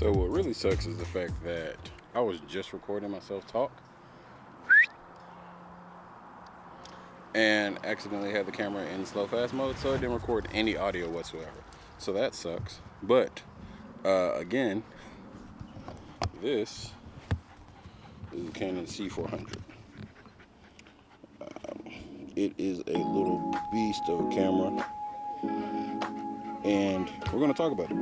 So what really sucks is the fact that I was just recording myself talk and accidentally had the camera in slow fast mode, so it didn't record any audio whatsoever. So that sucks. But again, this is the Canon C400. It is a little beast of a camera, and we're going to talk about it.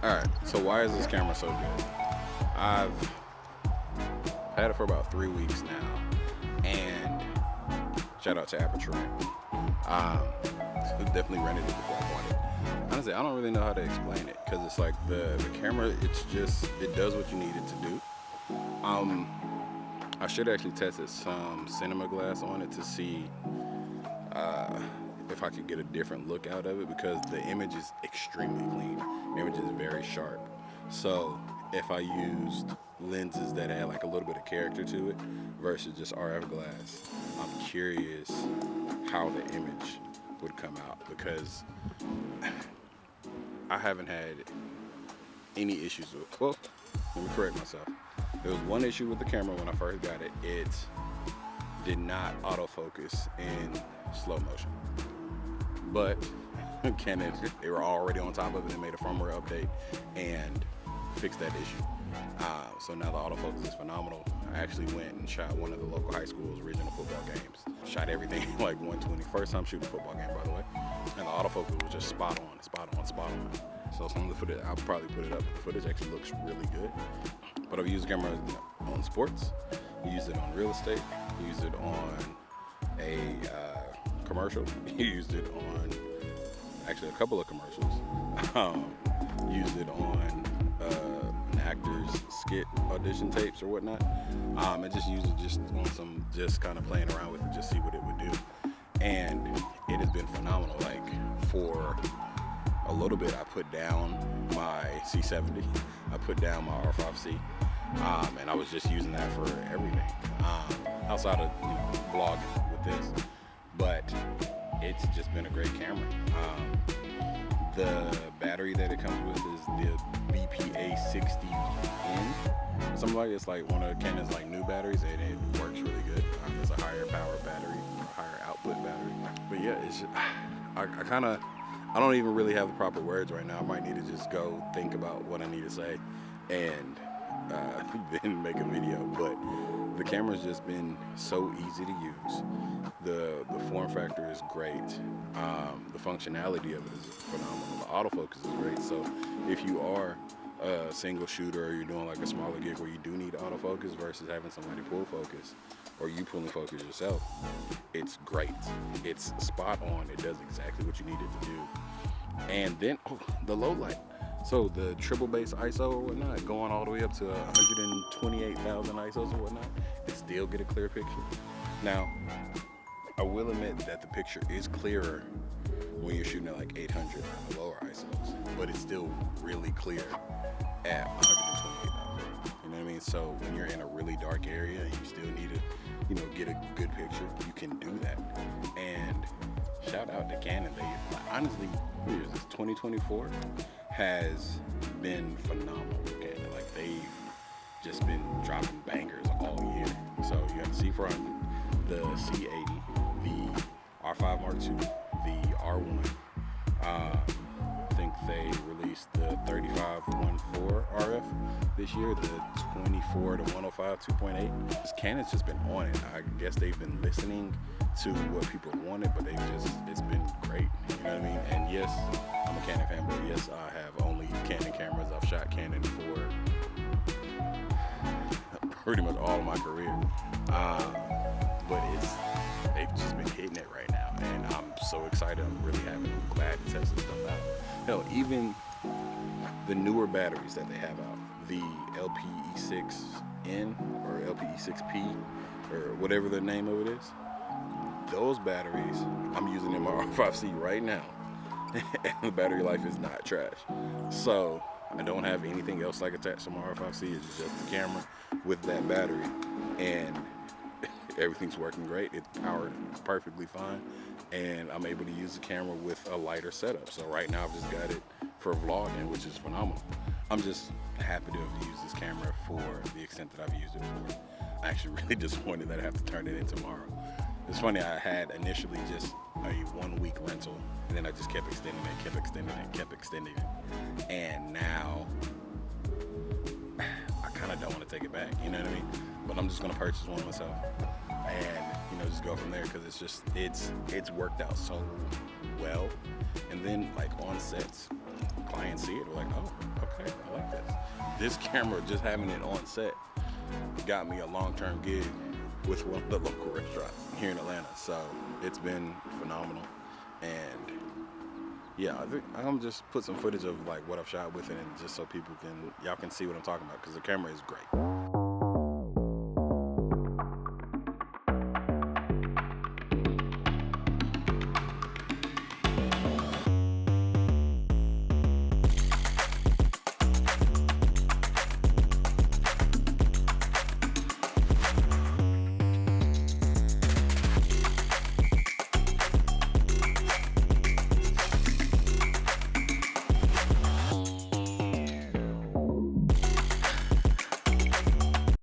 Alright, so why is this camera so good? I've had it for about 3 weeks now, and shout out to Aperture. Definitely rented it before I bought it. Honestly, I don't really know how to explain it, because it's like the camera, it does what you need it to do. I should actually tested some cinema glass on it to see if I could get a different look out of it, because the image is extremely clean. The image is very sharp. So if I used lenses that add like a little bit of character to it versus just RF glass, I'm curious how the image would come out, because I haven't had any issues with, well, let me correct myself. There was one issue with the camera when I first got it. It did not autofocus in slow motion. But Canon, they were already on top of it and made a firmware update and fixed that issue. So now the autofocus is phenomenal. I actually went and shot one of the local high school's regional football games. Shot everything like 120. First time shooting a football game, by the way. And the autofocus was just spot on, spot on, spot on. So some of the footage, I'll probably put it up. The footage actually looks really good. But I've used the camera on sports. I used it on real estate. I used it on a commercial. Used it on actually a couple of commercials. Used it on an actor's skit audition tapes or whatnot. I just used it just on some, just kind of playing around with it, just see what it would do. And it has been phenomenal. Like, for a little bit, I put down my C70. I put down my R5C. And I was just using that for everything. Outside of vlogging with this. But it's just been a great camera. The battery that it comes with is the BPA60N. Something like it's like one of Canon's like new batteries, and it works really good. It's a higher power battery, or a higher output battery. But yeah, it's just, I don't even really have the proper words right now. I might need to just go think about what I need to say and then make a video. But the camera's just been so easy to use. The form factor is great. The functionality of it is phenomenal. The autofocus is great. So if you are a single shooter, or you're doing like a smaller gig where you do need autofocus versus having somebody pull focus, or you pulling focus yourself, it's great. It's spot on. It does exactly what you need it to do. And then the low light. So the triple base ISO or whatnot, going all the way up to 128,000 ISOs or whatnot, and still get a clear picture. Now, I will admit that the picture is clearer when you're shooting at like 800 on the lower ISOs, but it's still really clear at 128,000. You know what I mean? So when you're in a really dark area and you still need to, get a good picture, you can do that. And shout out to Canon. They honestly, what year is this? 2024 has been phenomenal with Canon. Like, they've just been dropping bangers all year. So you have the C400, the C80, the R5 Mark II, the R1. I think they released the 3514 RF this year, the 24 to 105 2.8. Canon's just been on it. I guess they've been listening to what people wanted, but it's been great. You know what I mean? And yes, I'm a Canon fan, but yes, I have only Canon cameras. I've shot Canon for pretty much all of my career. But they've just been hitting it right now, and I'm so excited. I'm glad to test this stuff out. Hell, even the newer batteries that they have out, the LPE6 LPE6N or LPE6P or whatever the name of it is. Those batteries, I'm using in my R5C right now, and the battery life is not trash. So I don't have anything else like attached to my R5C. It's just the camera with that battery, and everything's working great. It's powered perfectly fine, and I'm able to use the camera with a lighter setup. So right now I've just got it for vlogging, which is phenomenal. I'm just happy to have used this camera for the extent that I've used it for. I'm actually really disappointed that I have to turn it in tomorrow. It's funny, I had initially just a 1 week rental, and then I just kept extending it, kept extending it, kept extending it. And now I kind of don't want to take it back, you know what I mean? But I'm just gonna purchase one myself, and just go from there, because it's worked out so well. And then like on sets, clients see it, they're like, oh, okay, I like this. This camera, just having it on set, got me a long-term gig with one of the local restaurants here in Atlanta. So it's been phenomenal. And yeah, I think I'm just put some footage of like what I've shot with it, and just so y'all can see what I'm talking about, because the camera is great.